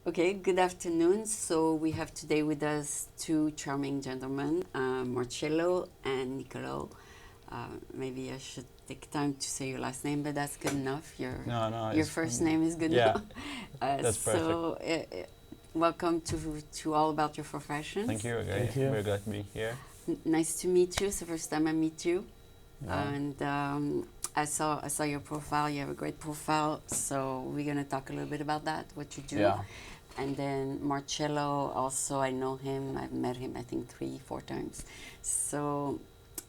Okay, good afternoon. So we have today with us two charming gentlemen, Marcello and Niccolo. Maybe I should take time to say your last name, but that's good enough. Your first name is good yeah, enough. that's so, welcome to All About Your Professions. Thank you. Thank you. We're glad to be here. Nice to meet you. It's the first time I meet you. Yeah. And I saw your profile. You have a great profile. So we're gonna talk a little bit about that, what you do. Yeah. And then Marcello, also I know him. I've met him I think 3-4 times. So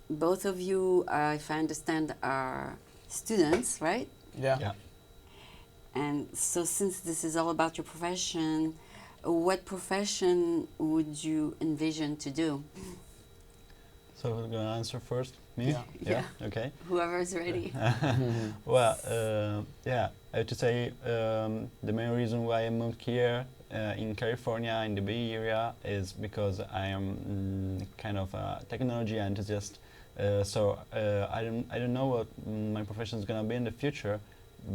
both of you, if I understand, are students, right? Yeah. Yeah. And so since this is all about your profession, what profession would you envision to do? So we're gonna answer first. Me? Yeah. Yeah. Okay. Whoever's ready. Well, yeah. I have to say the main reason why I moved here in California in the Bay Area is because I am kind of a technology enthusiast. So I don't know what my profession is gonna be in the future,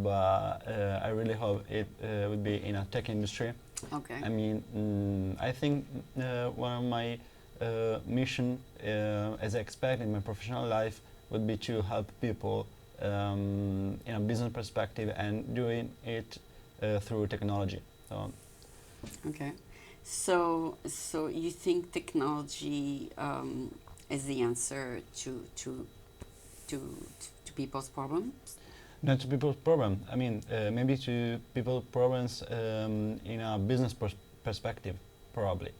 but I really hope it would be in a tech industry. Okay. I mean, I think one of my mission, as I expect in my professional life, would be to help people in a business perspective and doing it through technology. So, Okay. So you think technology is the answer to people's problems? not to people's problem. I mean, maybe to people's problems in a business perspective, probably,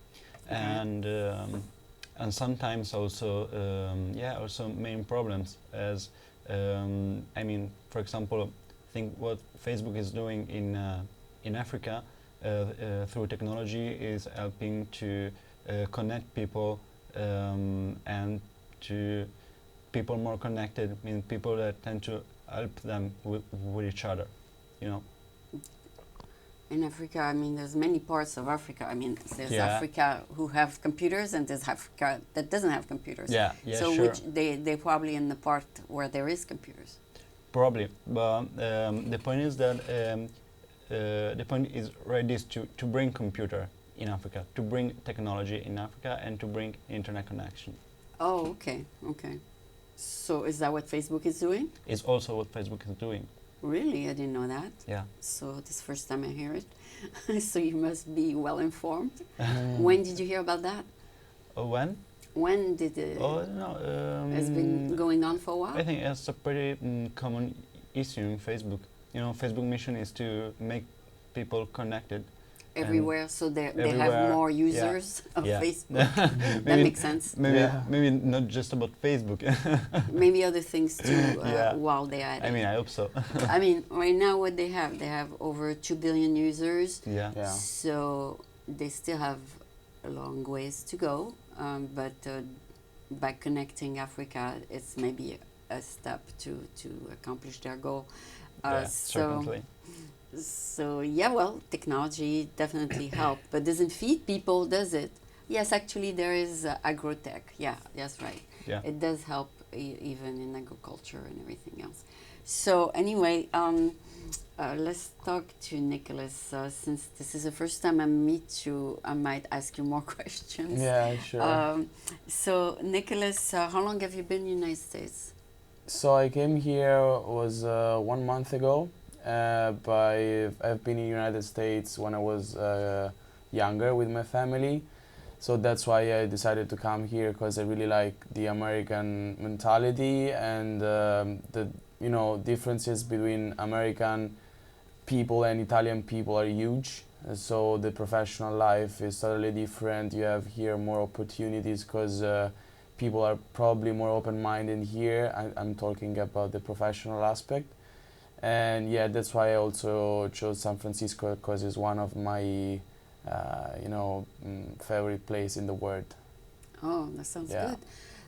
Okay. And sometimes also, also main problems as I mean, for example, I think what Facebook is doing in Africa through technology is helping to connect people and to people more connected, I mean people that tend to help them with each other, you know. In Africa, I mean, there's many parts of Africa. I mean, there's Yeah. Africa who have computers, and there's Africa that doesn't have computers. Yeah, yeah, So sure. which they probably in the part where there is computers. Probably, but the point is that the point is right is to bring computer in Africa, to bring technology in Africa, and to bring internet connection. Oh, okay, okay. So is that what Facebook is doing? Is also what Facebook is doing. Really, I didn't know that. Yeah. So this is the first time I hear it. So you must be well informed. When did you hear about that? When? When did it? Oh no. It's been going on for a while. I think it's a pretty common issue in Facebook. You know, Facebook mission is to make people connected. Everywhere, so they have everywhere, more yeah. users of Yeah. Facebook. That makes sense. Maybe not just about Facebook. Maybe other things too, Yeah. while they are. I mean, I hope so. I mean, right now what they have over 2 billion users. Yeah. Yeah. So they still have a long ways to go, but by connecting Africa, it's maybe a step to accomplish their goal. Yeah, So. certainly. So yeah, well, technology definitely help, but doesn't feed people, does it? Yes, actually, there is agrotech. Yeah, that's right. Yeah. It does help even in agriculture and everything else. So anyway, let's talk to Nicholas. Since this is the first time I meet you, I might ask you more questions. Yeah, sure. So Nicholas, how long have you been in the United States? So I came here was 1 month ago, but I've been in the United States when I was younger with my family. So that's why I decided to come here, because I really like the American mentality and the differences between American people and Italian people are huge. So the professional life is totally different. You have here more opportunities because people are probably more open-minded here. I'm talking about the professional aspect. And yeah, that's why I also chose San Francisco, because it's one of my favorite place in the world. Oh, that sounds Yeah. good.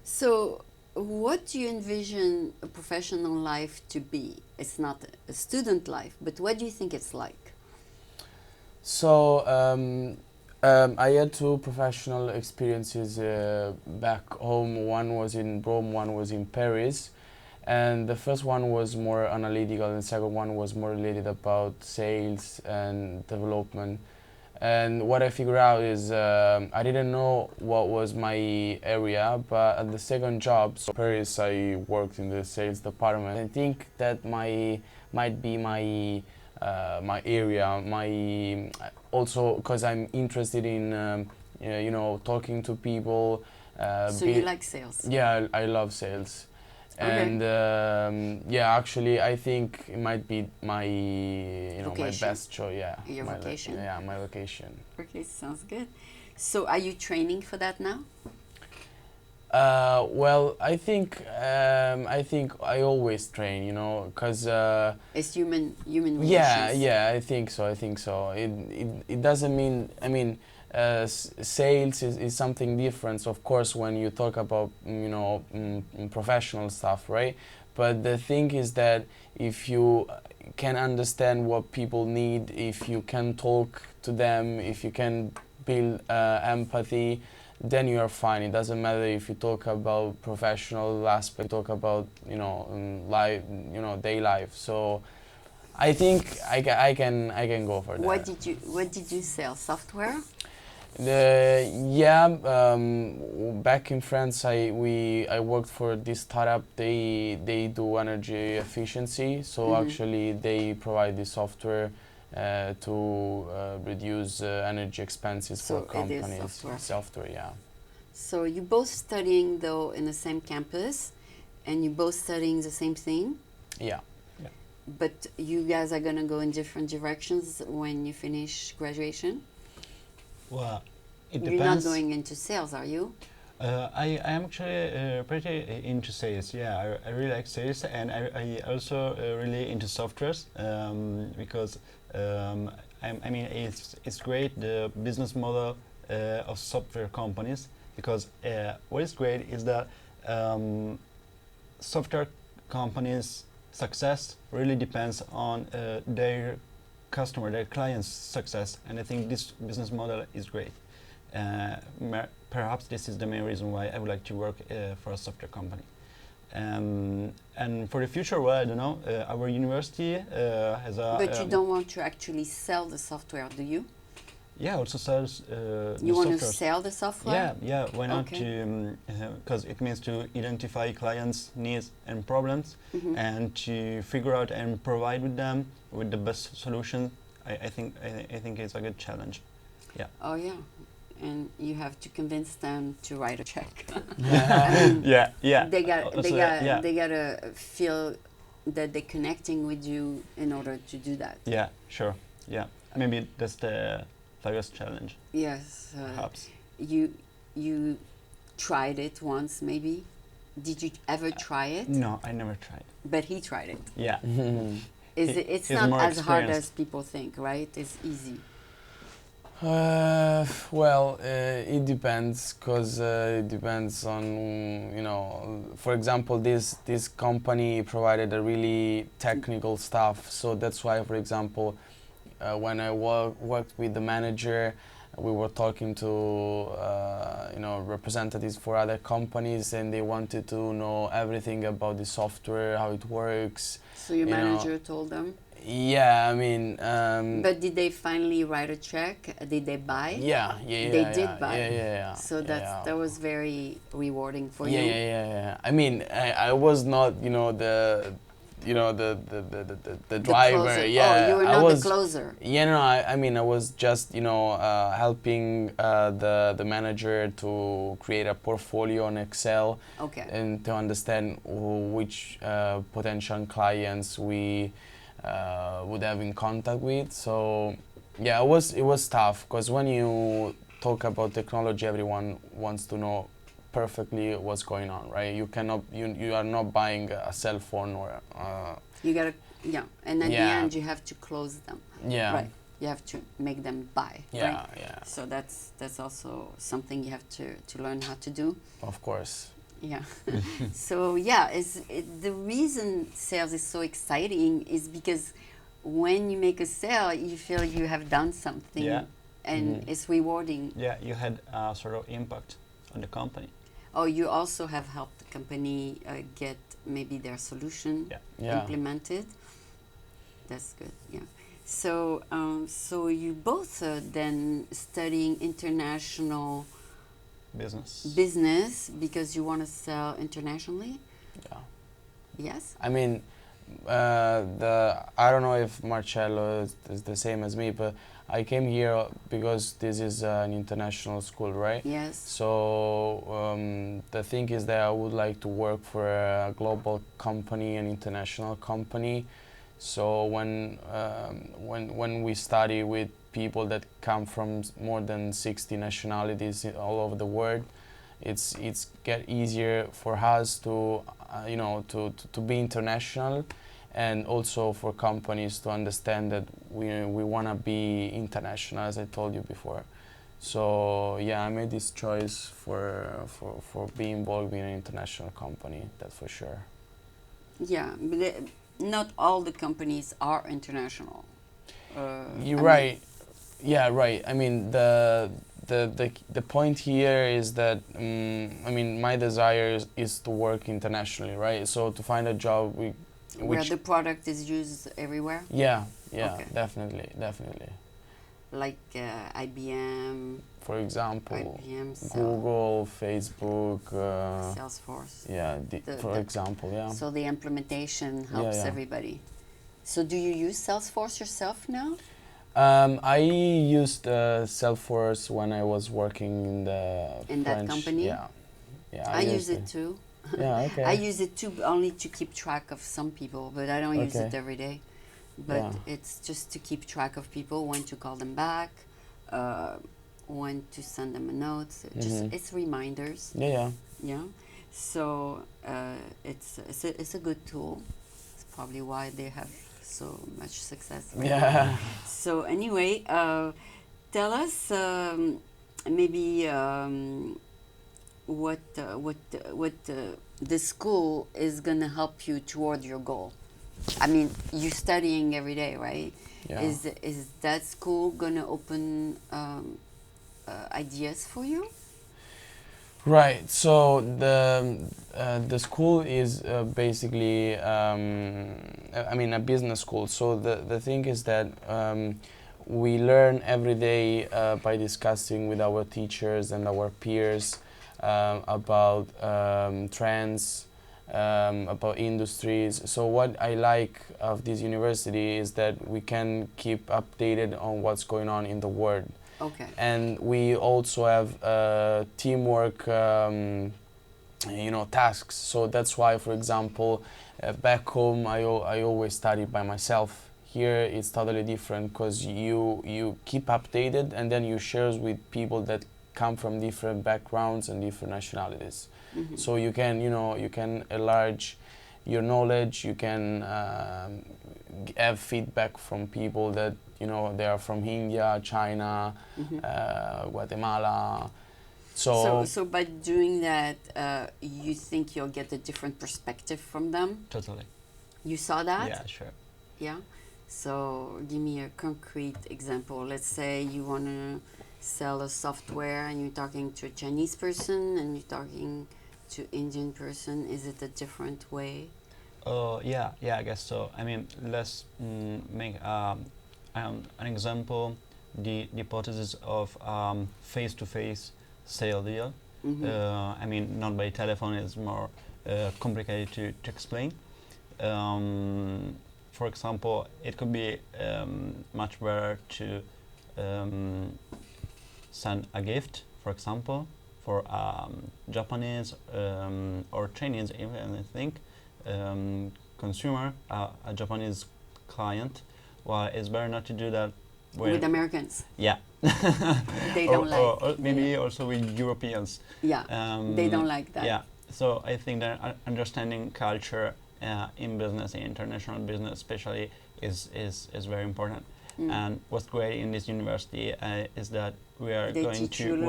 So, what do you envision a professional life to be? It's not a student life, but what do you think it's like? So I had two professional experiences back home. One was in Rome, one was in Paris. And the first one was more analytical, and the second one was more related about sales and development. And what I figured out is I didn't know what was my area, but at the second job, so in Paris, I worked in the sales department. I think that might be my my area, my also because I'm interested in you know, talking to people. So you like sales? Yeah, I love sales. Okay. And yeah, actually, I think it might be my, you know, Vocation. my best choice. Yeah, Your my vocation. yeah, my vocation. Okay, sounds good. So are you training for that now? Well, I think I always train, you know, because It's human relations. yeah, I think so. I think so. It doesn't mean, I mean, sales is something different. So of course, when you talk about you know, professional stuff, right? But the thing is that if you can understand what people need, if you can talk to them, if you can build empathy, then you are fine. It doesn't matter if you talk about professional aspect, talk about, you know, life, you know, day life. So I think I can go for that. What did you sell? Software? Yeah, back in France, I worked for this startup. They do energy efficiency. So actually, they provide the software to reduce energy expenses for So it is companies. Software, yeah. So you both studying though in the same campus, and you both studying the same thing, Yeah. but you guys are gonna go in different directions when you finish graduation. Well, it You're depends. not going into sales, are you? I am actually pretty into sales. Yeah, I really like sales, and I also really into softwares because I mean it's great, the business model of software companies, because what is great is that software companies' success really depends on their customer, their clients' success, and I think this business model is great. Perhaps this is the main reason why I would like to work for a software company. And for the future, well, I don't know. Our university has a. But you don't want to actually sell the software, do you? Yeah, also sells. You want to softwares. sell the software? Yeah. Why not? Okay. Because it means to identify clients' needs and problems, and to figure out and provide with them with the best solution. I think it's a good challenge. Yeah. Oh yeah, and you have to convince them to write a check. Yeah. They Also, gotta feel that they're connecting with you in order to do that. Yeah, sure. Yeah, maybe that's the biggest challenge. Yes. Perhaps. You tried it once, maybe. Did you ever try it? No, I never tried. But he tried it. Yeah. It's He's not more as hard experienced. as people think, right? It's easy. Well, it depends, because it depends on, you know, for example, this company provided a really technical stuff, so that's why, for example, when I worked with the manager, we were talking to you know, representatives for other companies, and they wanted to know everything about the software, how it works. So your You know. manager told them? Yeah, I mean. But did they finally write a check? Did they buy? Yeah. They did buy. Yeah. So that was very rewarding for you. Yeah. I mean, I was not, you know, the driver. Closer. Yeah. Oh, you were I not was, the closer. Yeah, no, I mean, I was just, you know, helping the manager to create a portfolio on Excel. Okay. And to understand which potential clients we would have in contact with. So yeah, it was tough, because when you talk about technology, everyone wants to know perfectly what's going on, right? You cannot, you are not buying a cell phone or You gotta, and at the Yeah. end you have to close them. yeah. Right. You have to make them buy. Yeah, Right? yeah, So that's also something you have to learn how to do. of course. Yeah. So yeah, the reason sales is so exciting is because when you make a sale, you feel you have done something, Yeah. and it's rewarding. Yeah, you had a sort of impact on the company. Oh, you also have helped the company get maybe their solution Yeah. Yeah. implemented. That's good. Yeah. So you both then studying international business because you want to sell internationally? Yeah. Yes? I mean, I don't know if Marcello is the same as me, but I came here because this is an international school, right? Yes. So the thing is that I would like to work for a global company, an international company. So when we study with people that come from more than 60 nationalities all over the world, it's get easier for us to to be international, and also for companies to understand that we want to be international, as I told you before. So yeah, I made this choice for being involved in an international company, that's for sure. Yeah, but not all the companies are international. You're I right. Yeah, right. I mean, the point here is that I mean, my desire is to work internationally, right? So to find a job where the product is used everywhere. Yeah, Okay. definitely. Like IBM. For example, IBM, Google, Facebook, Salesforce. Yeah, for example, yeah. So the implementation helps everybody. So do you use Salesforce yourself now? I used Salesforce when I was working in the French, that company. Yeah, I use it too. Yeah, okay. I use it too, only to keep track of some people, but I don't use it every day. But it's just to keep track of people, when to call them back, when to send them a note. It's reminders. Yeah. So it's a good tool. It's probably why they have so much success. Yeah. So anyway, tell us maybe what the school is gonna help you toward your goal. I mean, you're studying every day, right? Yeah. Is that school gonna open ideas for you? Right. So the school is basically, I mean, a business school. So the thing is that we learn every day by discussing with our teachers and our peers about trends, about industries. So what I like of this university is that we can keep updated on what's going on in the world. Okay. And we also have teamwork, tasks. So that's why, for example, back home I always study by myself. Here it's totally different because you keep updated, and then you share with people that come from different backgrounds and different nationalities. Mm-hmm. So you can enlarge your knowledge. You can have feedback from people that they are from India, China, Guatemala. So by doing that, you think you'll get a different perspective from them? Totally. You saw that? Yeah, sure. Yeah. So give me a concrete example. Let's say you want to sell a software and you're talking to a Chinese person and you're talking to Indian person. Is it a different way? Yeah, I guess so. I mean, let's make an example. The hypothesis of face-to-face sale deal. Mm-hmm. I mean, not by telephone is more complicated to explain. For example, it could be much better to send a gift, for example, for Japanese or Chinese even, I think, consumer, a Japanese client. Well, it's better not to do that with Americans. Yeah. They don't like. Or maybe also with Europeans. Yeah. They don't like that. Yeah. So I think that understanding culture in business, in international business especially, is very important. And what's great in this university is that we are going to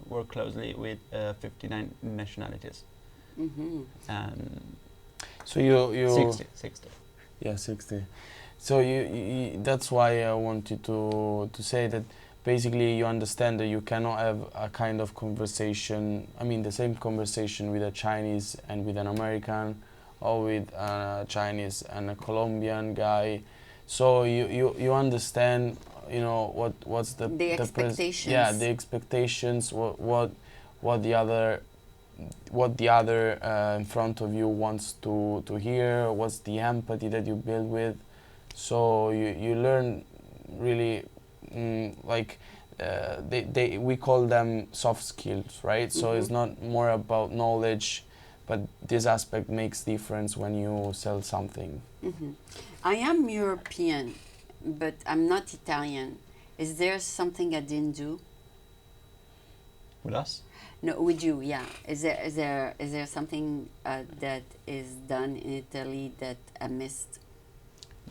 work closely with 59 nationalities. Mm-hmm. And so you 60. Yeah, 60. So you that's why I wanted to say that basically you understand that you cannot have a kind of conversation, I mean the same conversation with a Chinese and with an American, or with a Chinese and a Colombian guy. So you understand, what's The expectations. the expectations, what the other in front of you wants to hear, what's the empathy that you build with. So you learn really, we call them soft skills, right? So it's not more about knowledge, but this aspect makes difference when you sell something. I am European, but I'm not Italian. Is there something I didn't do? With us? No, with you, yeah. Is there something that is done in Italy that I missed?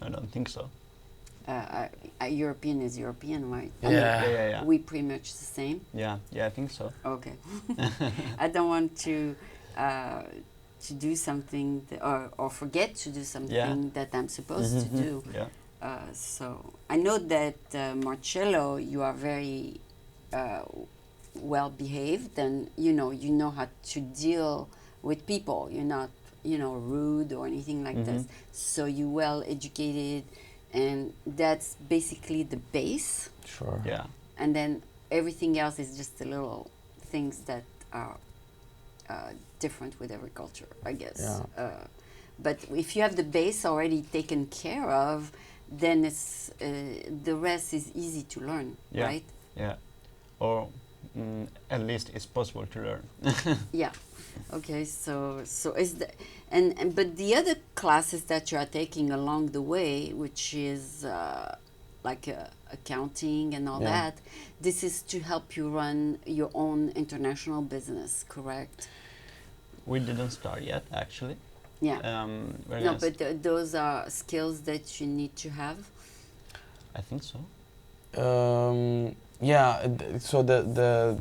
I don't think so. European is European, right? Yeah. We pretty much the same. Yeah, I think so. Okay. I don't want to do something or forget to do something that I'm supposed to do. Yeah. So I know that Marcello, you are very well behaved, and you know how to deal with people. You're not rude or anything like this. So you're well educated, and that's basically the base. Sure. Yeah. And then everything else is just the little things that are different with every culture, I guess. Yeah. But if you have the base already taken care of, then it's the rest is easy to learn, right? Yeah. Or at least it's possible to learn. Yeah. Okay. So is the but the other classes that you are taking along the way, which is like accounting and all that, this is to help you run your own international business, correct? We didn't start yet, actually. Yeah. No, but those are skills that you need to have. I think so. So the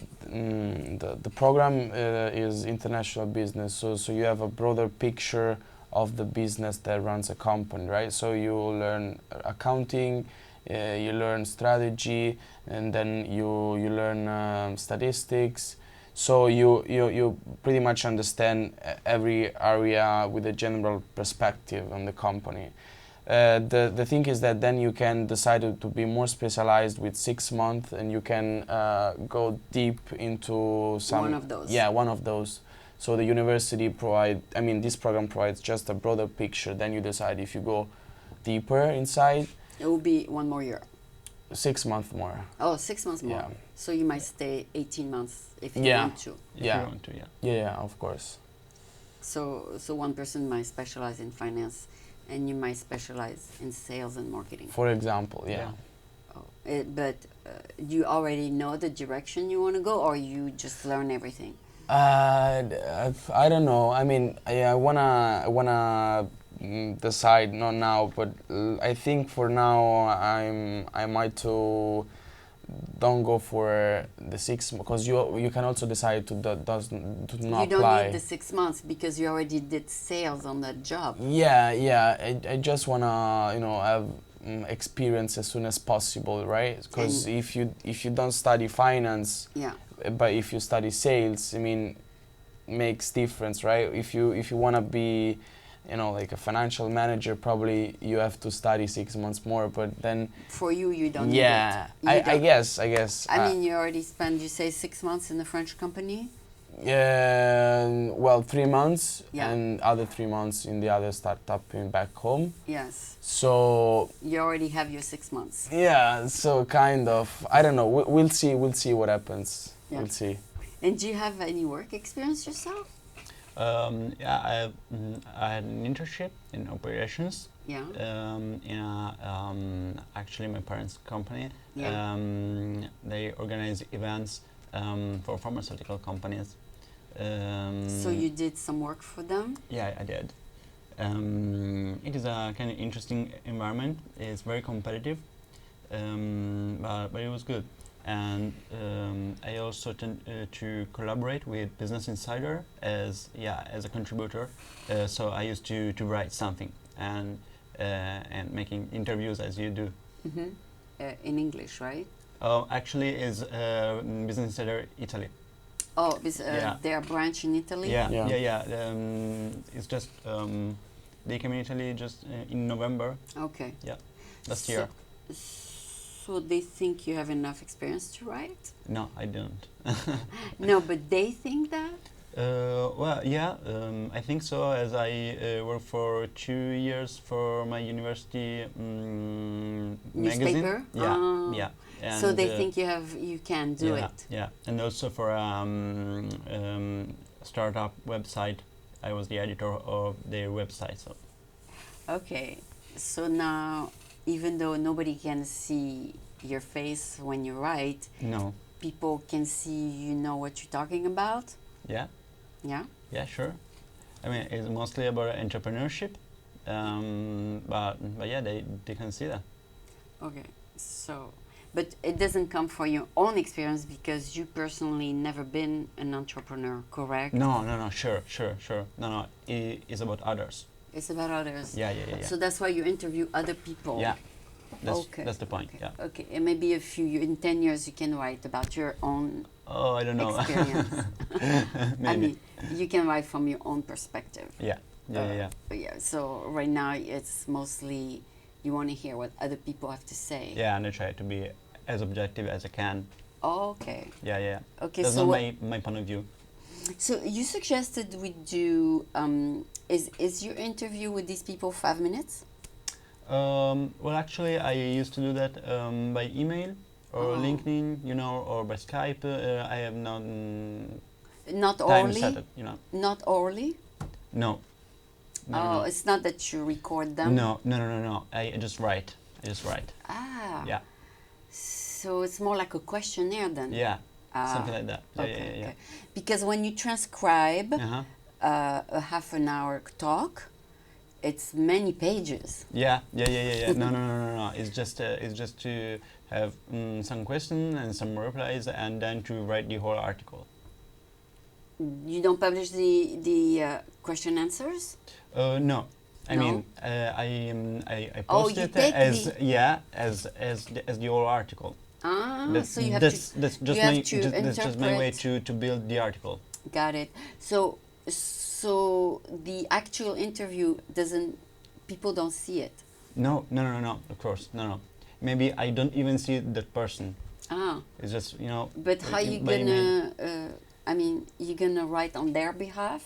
program is international business. So you have a broader picture of the business that runs a company, right? So you learn accounting, you learn strategy, and then you learn statistics. So you pretty much understand every area with a general perspective on the company. The thing is that then you can decide to be more specialized with 6 months, and you can go deep into some one of those. Yeah, one of those. So the university this program provides just a broader picture. Then you decide if you go deeper inside. It will be 1 more year. 6 months more. Oh, 6 months more. Yeah. So you might stay 18 months if you want to. If you want to, Yeah, of course. So one person might specialize in finance, and you might specialize in sales and marketing. For example, yeah. Oh, but you already know the direction you want to go, or you just learn everything? I don't know. I wanna decide, not now, but I think for now I might to don't go for the 6 because you can also decide to not apply. You don't need the 6 months because you already did sales on that job. Yeah. I just wanna have experience as soon as possible, right? Because if you don't study finance, but if you study sales, makes difference, right? If you wanna be like a financial manager, probably you have to study 6 months more, but then for you don't need it. I guess you already spent, you say 6 months in the French company? Well, 3 months and other 3 months in the other startup back home. Yes. So you already have your 6 months. Yeah, so kind of, I don't know, we'll see what happens. We'll see. And do you have any work experience yourself? I had an internship in operations. Yeah. In actually my parents' company. Yeah. They organize events for pharmaceutical companies. So you did some work for them? Yeah, I did. It is a kind of interesting environment. It's very competitive, but it was good. And I also tend to collaborate with Business Insider as a contributor. So I used to write something and making interviews as you do. In English, right? Oh, actually, is Business Insider Italy. Oh, their branch in Italy. Yeah. It's just they came in Italy just in November. Okay. Yeah. last year. So they think you have enough experience to write? No, I don't. No, but they think that? Well, yeah, I think so. As I worked for 2 years for my university magazine. Newspaper? Yeah, Ah. yeah. And So they think you can do yeah, it. yeah, and also for startup website, I was the editor of their website. So Okay, so now even though nobody can see your face when you write, no, people can see you know what you're talking about. yeah, Yeah. yeah, sure. I mean, it's mostly about entrepreneurship, but yeah, they can see that. Okay, so, but it doesn't come from your own experience because you personally never been an entrepreneur, correct? No, sure. No, it's about others. It's about others. Yeah, yeah, yeah, yeah. So that's why you interview other people. Yeah, Okay. that's the point. Okay. Yeah. Okay, and maybe in 10 years you can write about your own Oh, I don't know. experience. Maybe. I mean, you can write from your own perspective. Yeah. Yeah. But yeah, so right now it's mostly you want to hear what other people have to say. Yeah, and I try to be as objective as I can. Oh, okay. Yeah. Okay, That's so not my point of view. so you suggested we do is your interview with these people 5 minutes? Well, actually, I used to do that by email or Oh. LinkedIn, or by Skype. I have not Not time orally? set it, Not orally? No. Oh, No. it's not that you record them? No. I just write. Ah. Yeah. So it's more like a questionnaire then? Yeah. Ah, Something like that. Yeah, okay, yeah. okay. Because when you transcribe Uh-huh. a half an hour talk, it's many pages. Yeah. No. It's just to have some questions and some replies, and then to write the whole article. You don't publish the question answers? No. I No? mean, I Oh, post you it take as the- as the whole article. Ah, That's, so you have that's, to that's just you have my to that's just my way interpret. to build the article. Got it. So the actual interview doesn't people don't see it. No. Of course, no. Maybe I don't even see that person. Ah, It's just but how you by email. gonna? I mean, you gonna write on their behalf?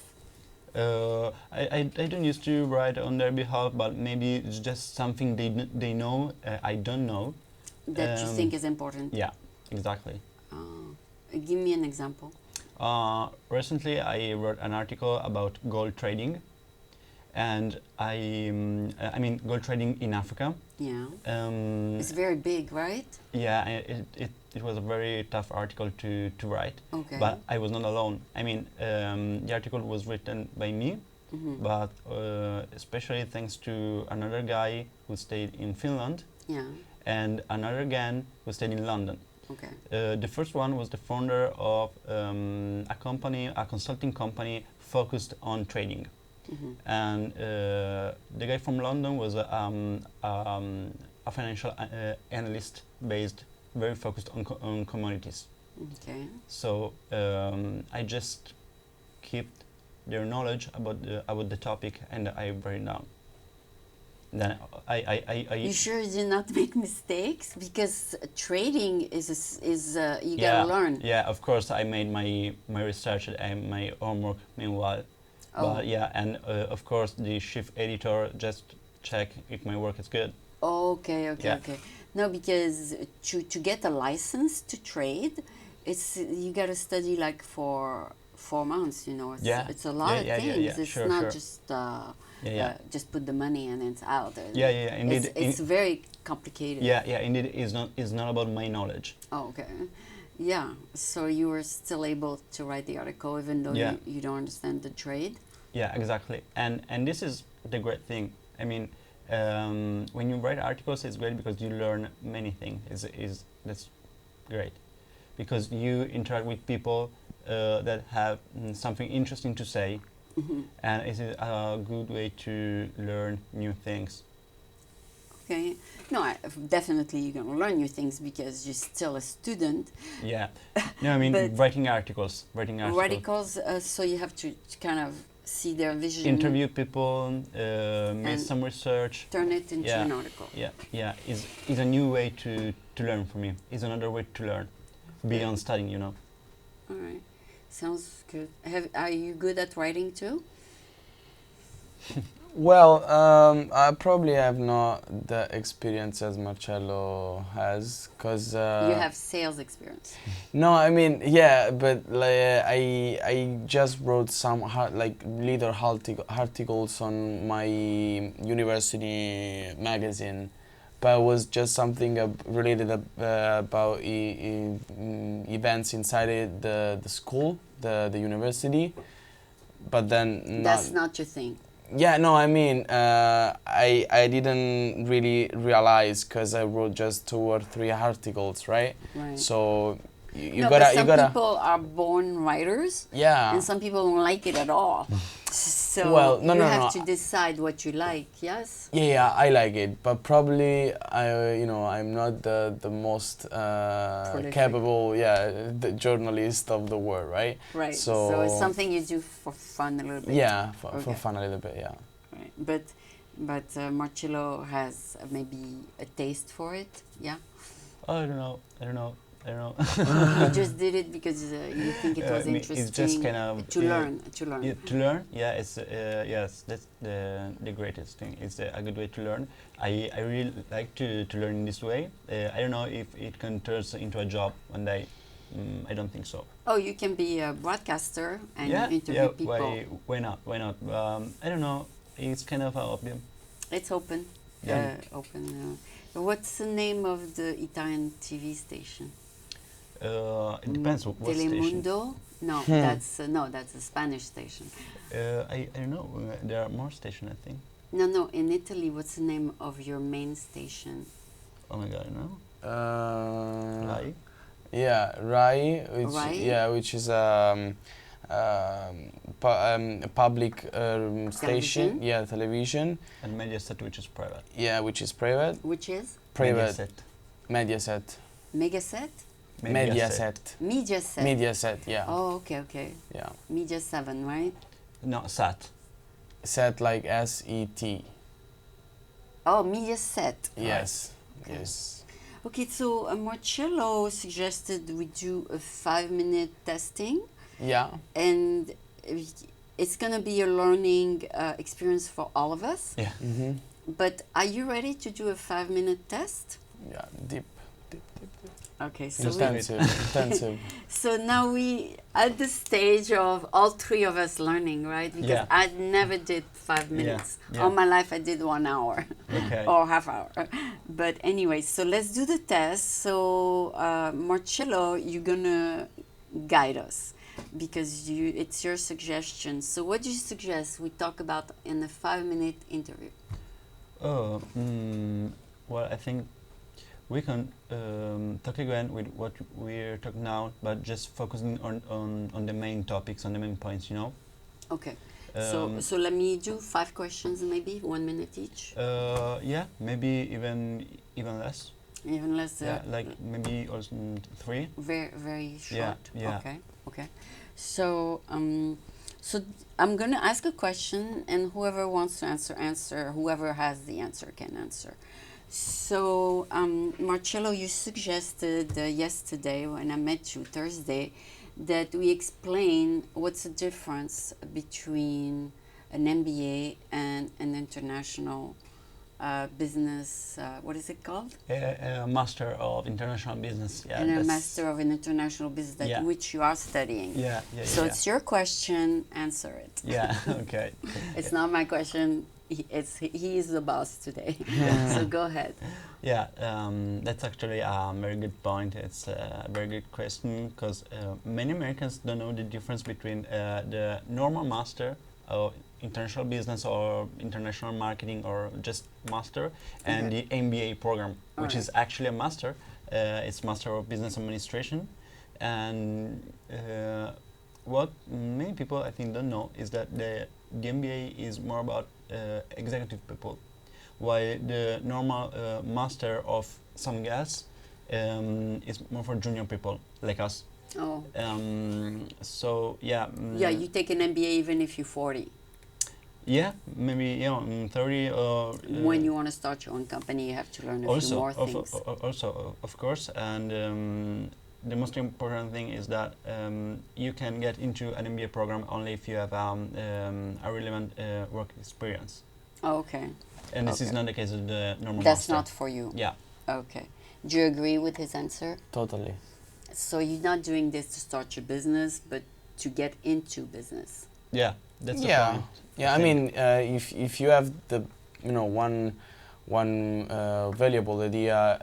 I don't used to write on their behalf, but maybe it's just something they know I don't know. That you think is important. Yeah, exactly. Give me an example. Recently, I wrote an article about gold trading, and I mean gold trading in Africa. Yeah, Um, it's very big, right? yeah, it was a very tough article to write, Okay. but I was not alone. I mean, the article was written by me, but especially thanks to another guy who stayed in Finland Yeah. and another guy who stayed in London. Okay. The first one was the founder of a consulting company focused on trading. And the guy from London was a financial analyst based, very focused on commodities. Okay. So I just kept their knowledge about the topic, and I write it down. Then You sure you did not make mistakes? Because trading is you yeah, gotta learn. Yeah, of course I made my research and my homework meanwhile. Oh. But yeah, and of course the chief editor just check if my work is good. Okay. Yeah. Okay. No, because to get a license to trade, you gotta study like for 4 months. It's, Yeah. it's a lot Yeah, of yeah, things. yeah. It's Sure, not sure. just just put the money and it's out. Yeah, indeed. It's very complicated. Yeah, indeed, it's not about my knowledge. Oh, okay. Yeah. So you were still able to write the article even though Yeah. you don't understand the trade. Yeah, exactly. And this is the great thing. I mean, when you write articles, it's great because you learn many things. That's great, because you interact with people that have something interesting to say, and it's a good way to learn new things. Okay. No, definitely you're gonna learn new things because you're still a student. Yeah. No, I mean But writing articles. Articles, so you have to kind of see their vision, interview people, make And some research. turn it into Yeah. an article. Yeah, is a new way to learn for me. Is another way to learn beyond studying, you know. All right, sounds good. Are you good at writing too? Well, I probably have not the experience as Marcello has, cause You have sales experience. no, I mean, yeah, but like I just wrote some like little articles on my university magazine, but it was just something related about events inside the school, the university, but then That's not your thing. yeah, no, I mean, I didn't really realize because I wrote just 2 or 3 articles, right? Right. So you No, gotta, but you some gotta, people are born writers, yeah. and some people don't like it at all. So Well, no, you no, have no. to decide what you like. Yes. Yeah, I like it, but probably I'm not the most Prolific. capable, the journalist of the world, right? Right. So, So it's something you do for fun a little bit. yeah, for Okay. fun a little bit, yeah. Right. But Marcello has maybe a taste for it. Yeah. I don't know. You just did it because you think it was I mean, interesting. it's just kind of to learn. To learn. Yeah, to learn, yeah, it's yes, that's the greatest thing. It's a good way to learn. I really like to learn in this way. I don't know if it can turn into a job one day. I don't think so. Oh, you can be a broadcaster and Yeah, interview people. why not? Why not? I don't know. It's kind of open. It's open. Yeah. Open. What's the name of the Italian TV station? It depends what station. Telemundo? No, that's a Spanish station. I don't know. There are more stations, I think. No. In Italy, what's the name of your main station? Oh my God, I don't know. Rai? Yeah, Rai, which Rai? which is a public station. Television? Yeah, television. And Mediaset, which is private. Yeah, which is private. Which is? Mediaset. Mediaset. Megaset? Mediaset. Mediaset. Mediaset. Yeah. Oh, okay. Yeah. Media 7, right? No, Sat. Set like SET. Oh, Mediaset. Yes. Okay. Yes. Okay, so Marcello suggested we do a 5-minute testing, Yeah. and it's gonna be a learning experience for all of us. Yeah. Mm-hmm. But are you ready to do a 5-minute test? Yeah. Deep. Okay, so Intensive. so now we at the stage of all 3 of us learning, right? Because Yeah. I never did 5 minutes. yeah. All my life I did 1 hour Okay. or half hour. But anyway, so let's do the test. So Marcello, you're gonna guide us because it's your suggestion. So what do you suggest we talk about in a 5-minute interview? Oh, well, I think we can talk again with what we're talking now, but just focusing on the main topics, on the main points, you know? Okay. Um, So let me do 5 questions, maybe 1 minute each. Yeah, maybe even less. Even less. Yeah, like maybe also 3. Very short. Yeah. Okay. So so I'm gonna ask a question, and whoever wants to answer. Whoever has the answer can answer. So Marcello, you suggested yesterday when I met you Thursday that we explain what's the difference between an MBA and an international business. What is it called? A Master of International Business. Yeah. And a that's- Master of International Business, that Yeah. which you are studying. Yeah. So it's your question. Answer it. Yeah. Okay. It's not my question. He is the boss today. So go ahead. Yeah, that's actually a very good point. It's a very good question because many Americans don't know the difference between the normal master of international business or international marketing or just master and Okay. the MBA program, which Alright. is actually a master. It's Master of Business Administration. And what many people I think don't know is that the MBA is more about executive people, while the normal master of some gas is more for junior people like us. Oh. So yeah. Yeah, you take an MBA even if you're 40. Yeah, maybe 30 or. When you want to start your own company, you have to learn a few more things. Also, of course, and the most important thing is that you can get into an MBA program only if you have a relevant work experience. Oh, okay. And this is not the case with the normal That's master. not for you. Yeah. Okay. Do you agree with his answer? Totally. So you're not doing this to start your business, but to get into business. Yeah, that's the Yeah. point. Yeah, I mean, if you have the, one valuable idea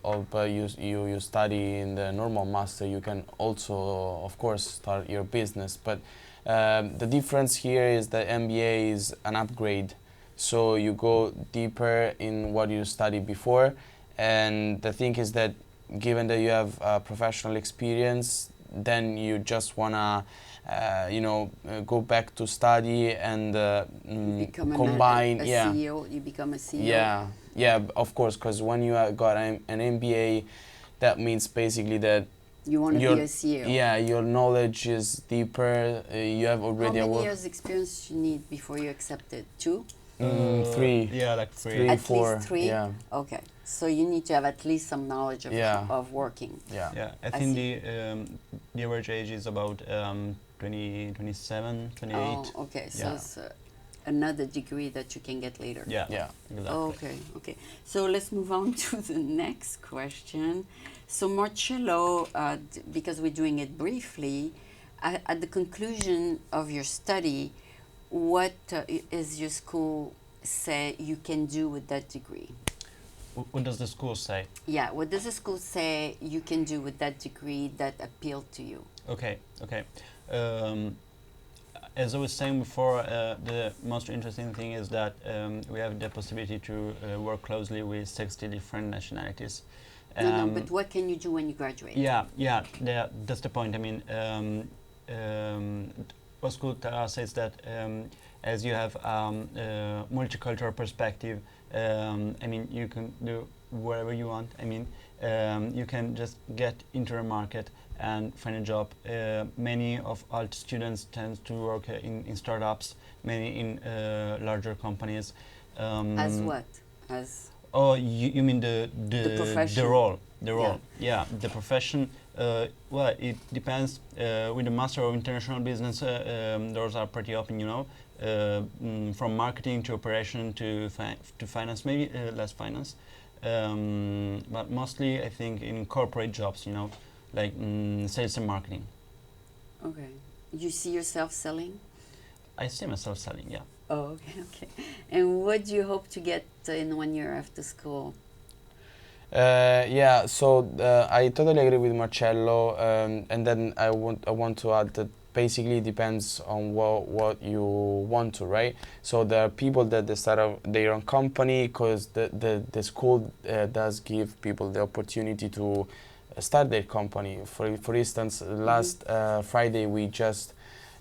of you study in the normal master, you can also, of course, start your business. But the difference here is that MBA is an upgrade, so you go deeper in what you studied before. And the thing is that, given that you have professional experience, then you just wanna go back to study and combine. a yeah. CEO. You become a CEO. Yeah, of course, because when you got an MBA, that means basically that you want to be a CEO. Yeah, your knowledge is deeper. You have already. How many years experience you need before you accept it? 2? 3. Yeah, like 3. At 4. least 3? Yeah. Okay. So you need to have at least some knowledge of working. Yeah. Yeah, I think the average age is about 27, 28. Oh, okay. So it's another degree that you can get later. Yeah. Yeah. Exactly. Okay. So let's move on to the next question. So Marcello, because we're doing it briefly, at the conclusion of your study, what is your school say you can do with that degree? What does the school say? Yeah, what does the school say you can do with that degree that appealed to you? Okay. As I was saying before, the most interesting thing is that we have the possibility to work closely with 60 different nationalities. No, but what can you do when you graduate? Yeah, that's the point. I mean, what school tell us is that as you have a multicultural perspective, I mean, you can do whatever you want. I mean, you can just get into a market and find a job. Many of HULT students tend to work in startups, many in larger companies. As what? As Oh, you mean the profession? The role. Yeah, the profession. Well, it depends. With the Master of International Business, doors are pretty open, from marketing to operation to finance, maybe less finance, but mostly I think in corporate jobs, like sales and marketing. Okay. You see yourself selling? I see myself selling, yeah. Oh, okay. And what do you hope to get in 1 year after school? So I totally agree with Marcello, and then I want to add that basically it depends on what you want to, right? So there are people that they start their own company because the school does give people the opportunity to start their company. For instance, last Friday we just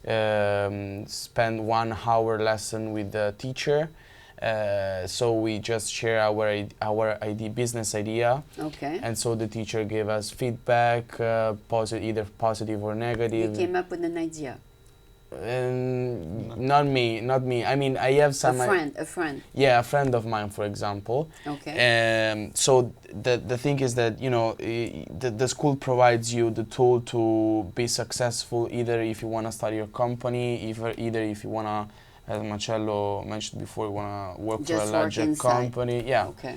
spent 1 hour lesson with the teacher. So we just share our business idea. Okay. And so the teacher gave us feedback, either positive or negative. You came up with an idea. Not me. I mean, I have some. A friend. Yeah, a friend of mine, for example. Okay. So the thing is that the school provides you the tool to be successful, either if you want to start your company, either if you want to, as Marcello mentioned before, you want to work Just for a larger company. Yeah. Okay.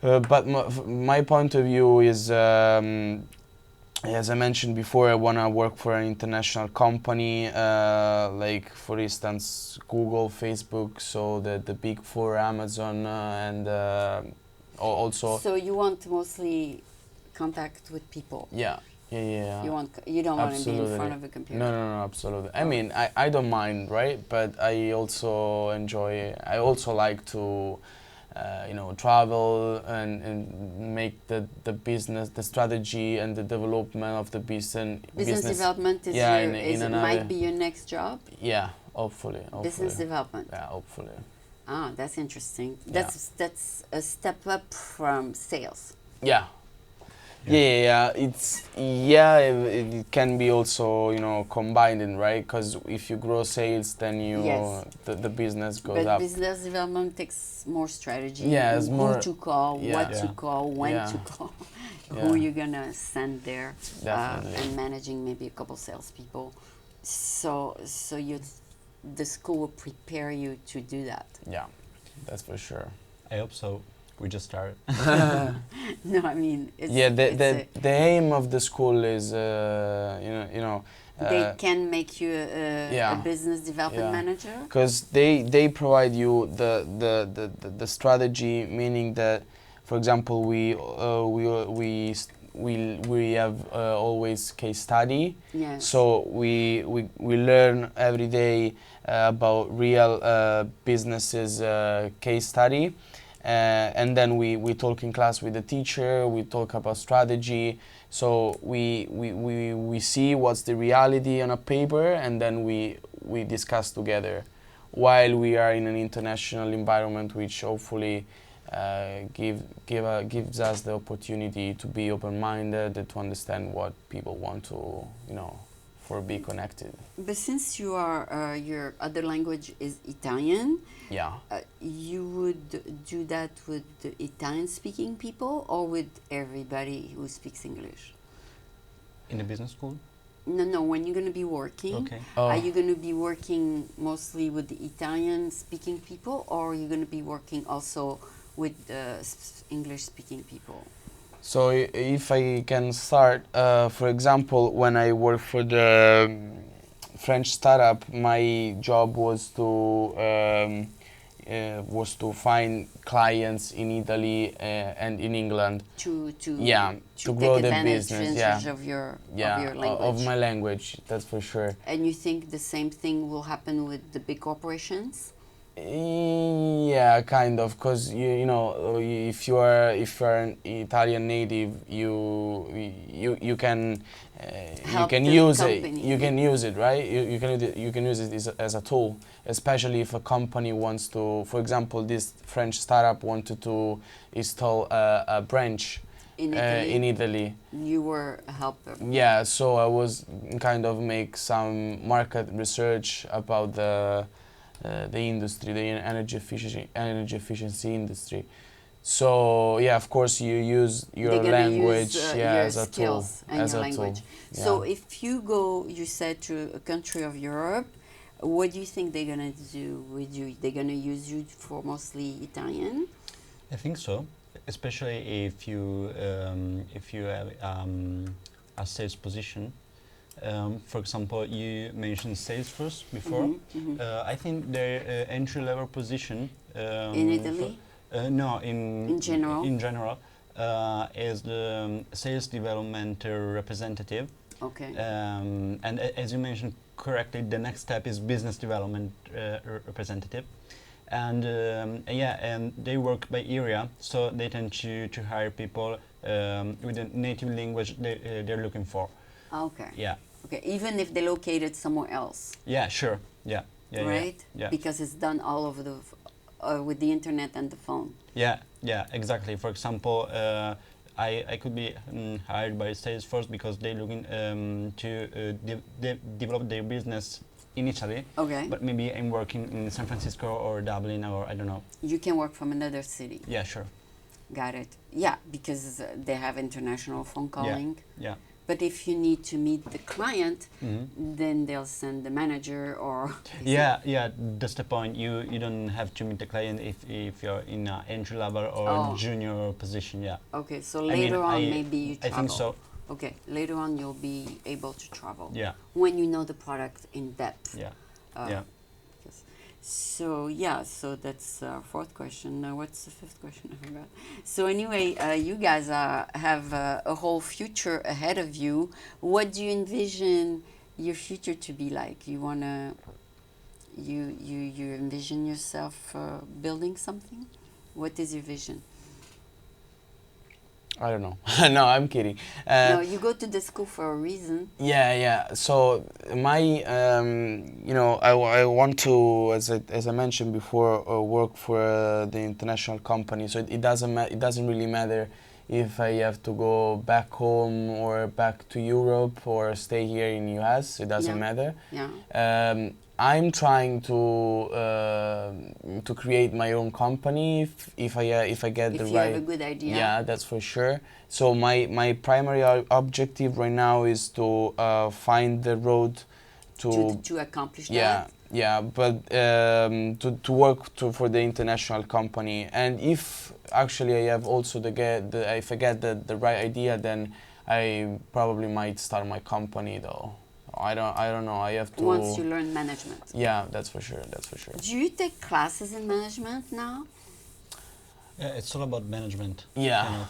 But my point of view is, as I mentioned before, I want to work for an international company, like for instance Google, Facebook, so the big four, Amazon, and also. So you want mostly contact with people? Yeah. You don't want to be in front of a computer? No, absolutely. I mean, I don't mind, right? But I also like to travel and make the business, the strategy and the development of the business. Business development is might be your next job? Yeah, hopefully. Business development? Yeah, hopefully. Ah, that's interesting. That's a step up from sales. Yeah, It can be also, you know, combined, right? Because if you grow sales, then Yes. the business goes But up. business development takes more strategy. Yeah, it's who more- to call, yeah. what to Yeah. call, when Yeah. to call, Yeah. who you're gonna send there, Definitely. and managing maybe a couple salespeople. So the school will prepare you to do that. Yeah, that's for sure. I hope so. We just started. No, I mean it's, Yeah, it's the aim of the school is, they can make you a yeah. business development Yeah. manager. because they provide you the strategy, meaning that, for example, we have always case study. Yes. So we learn every day about real businesses case study, and then we talk in class with the teacher. We talk about strategy. So we see what's the reality on a paper, and then we discuss together, while we are in an international environment, which hopefully gives us the opportunity to be open-minded and to understand what people want to, for be connected. But since you are your other language is Italian, Yeah. you would do that with the Italian-speaking people or with everybody who speaks English? In the business school? No. When you're going to be working, Okay. are you going to be working mostly with the Italian-speaking people, or are you going to be working also with the English-speaking people? So if I can start, for example, when I worked for the French startup, my job was to find clients in Italy and in England. To To grow take the advantage business. Yeah, of your of language. my language. That's for sure. And you think the same thing will happen with the big corporations? Yeah, kind of, because if you are an Italian native, you can Help the use company. it. You can use it, right? You can use it as a tool, especially if a company wants to. For example, this French startup wanted to install a branch In Italy, in Italy. you were a helper. Yeah, so I was kind of make some market research about the industry, the energy efficiency industry. So yeah, of course you use your They're gonna language use, yeah, your as a tool. skills and As your a tool. language. Yeah. So if you go, you said, to a country of Europe, what do you think they're gonna do with you? They're gonna use you for mostly Italian? I think so, especially if you have a sales position. For example, you mentioned Salesforce before. I think their entry-level position In Italy? no, In general? In general, is the sales development representative. Okay. And as you mentioned correctly, the next step is business development representative. And and they work by area, so they tend to hire people with a native language they're looking for. Okay. Yeah. Okay. Even if they're located somewhere else, Yeah, sure. Yeah. right? Yeah. Because it's done all over with the internet and the phone. Yeah, exactly. For example, I could be hired by Salesforce because they're looking to develop their business in Italy. Okay. But maybe I'm working in San Francisco or Dublin or I don't know. You can work from another city. Yeah, sure. Got it. Yeah, because they have international phone calling. Yeah. But if you need to meet the client, Mm-hmm. then they'll send the manager or. Yeah, that's the point. You don't have to meet the client if you're in an entry level or junior position. Yeah. Okay, so later on maybe you I travel. think so. Okay, later on you'll be able to travel. Yeah. When you know the product in depth. Yeah. Uh, Yeah. yes. So that's our fourth question. What's the fifth question? I forgot. So anyway, you guys have a whole future ahead of you. What do you envision your future to be like? You wanna, you envision yourself building something? What is your vision? I don't know. No, I'm kidding. No, you go to the school for a reason. Yeah. So my, I want to, as I mentioned before, work for the international company. So it doesn't really matter if I have to go back home or back to Europe or stay here in US, it doesn't matter. Yeah. I'm trying to create my own company if I get the If you right. have a good idea. Yeah, that's for sure. So my primary objective right now is to find the road to accomplish that. Yeah, but to work for the international company, and if actually I have also if I get the right idea, then I probably might start my company though. I don't know. I have to. Once you learn management. Yeah, that's for sure. That's for sure. Do you take classes in management now? Yeah, it's all about management. Yeah. Kind of.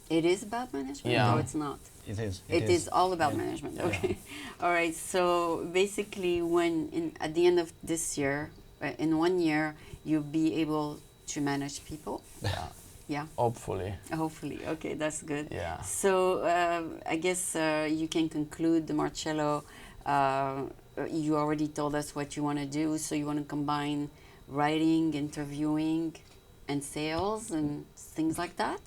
It is about management, Yeah. or it's not? It is. It is all about management. Yeah. Okay. All right. So basically, at the end of this year, in 1 year, you'll be able to manage people. Yeah. Yeah. Hopefully. Hopefully. Okay, that's good. Yeah. So I guess you can conclude, Marcello. You already told us what you want to do. So you want to combine writing, interviewing, and sales and things like that.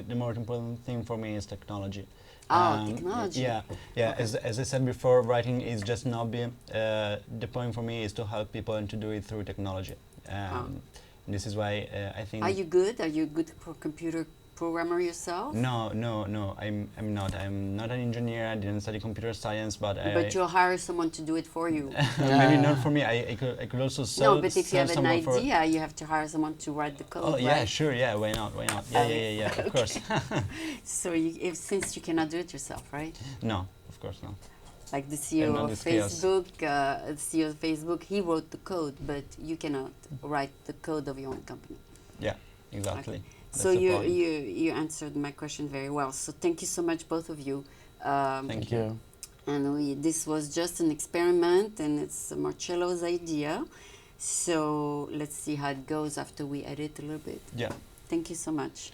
The more important thing for me is technology. Technology. Yeah. Okay. As I said before, writing is just an hobby. The point for me is to help people and to do it through technology. This is why I think. Are you good? Are you a good computer programmer yourself? No. I'm not. I'm not an engineer. I didn't study computer science, but you'll hire someone to do it for you. Maybe not for me. I could also sell. No, but if you have an idea, you have to hire someone to write the code. Oh right? yeah, sure. Yeah, why not? Yeah. Of course. So since you cannot do it yourself, right? No, of course not. Like the CEO of Facebook, he wrote the code, but you cannot write the code of your own company. Yeah, exactly. Okay. So you answered my question very well. So thank you so much, both of you. Thank you. And this was just an experiment, and it's Marcello's idea. So let's see how it goes after we edit a little bit. Yeah. Thank you so much.